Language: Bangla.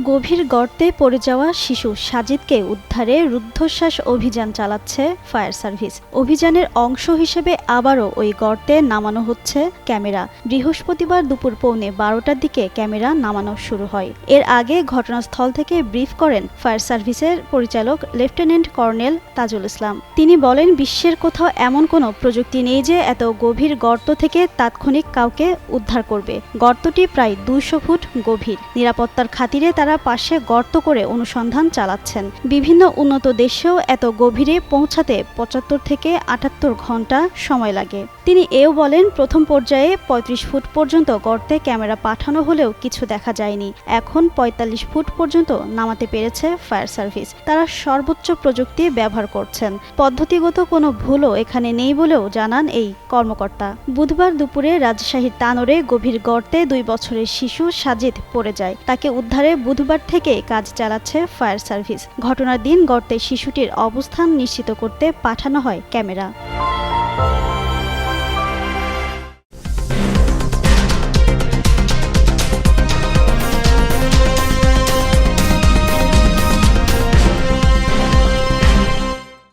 গভীর গর্তে পড়ে যাওয়া শিশু সাজিদকে উদ্ধারে রুদ্ধশ্বাস অভিযান চালাচ্ছে ফায়ার সার্ভিস। অভিযানের অংশ হিসেবে আবারও ওই গর্তে নামানো হচ্ছে ক্যামেরা। বৃহস্পতিবার দুপুর 12:15টার দিকে ক্যামেরা নামানো শুরু হয়। এর আগে ঘটনাস্থল থেকে ব্রিফ করেন ফায়ার সার্ভিসের পরিচালক লেফটেন্যান্ট কর্নেল তাজুল ইসলাম। তিনি বলেন, বিশ্বের কোথাও এমন কোনো প্রযুক্তি নেই যে এত গভীর গর্ত থেকে তাৎক্ষণিক কাউকে উদ্ধার করবে। গর্তটি প্রায় 200 ফুট গভীর। নিরাপত্তার খাতিরে তারা পাশে গর্ত করে অনুসন্ধান চালাচ্ছেন। বিভিন্ন উন্নত দেশেও এত গভীরে পৌঁছাতে 75 থেকে 78 ঘন্টা সময় লাগে। তিনি এও বলেন, প্রথম পর্যায়ে 35 ফুট পর্যন্ত গর্তে ক্যামেরা পাঠানো হলেও কিছু দেখা যায়নি। এখন 45 ফুট পর্যন্ত নামাতে পেরেছে ফায়ার সার্ভিস। তারা সর্বোচ্চ প্রযুক্তি ব্যবহার করছেন। পদ্ধতিগত কোনো ভুলও এখানে নেই বলেও জানান এই কর্মকর্তা। বুধবার দুপুরে রাজশাহীর তানোরে গভীর গর্তে 2 বছরের শিশু সাজিদ পড়ে যায়। তাকে উদ্ধারে বুধবার থেকে কাজ চালাচ্ছে ফায়ার সার্ভিস। ঘটনার দিন গর্তে শিশুটির অবস্থান নিশ্চিত করতে পাঠানো হয় ক্যামেরা।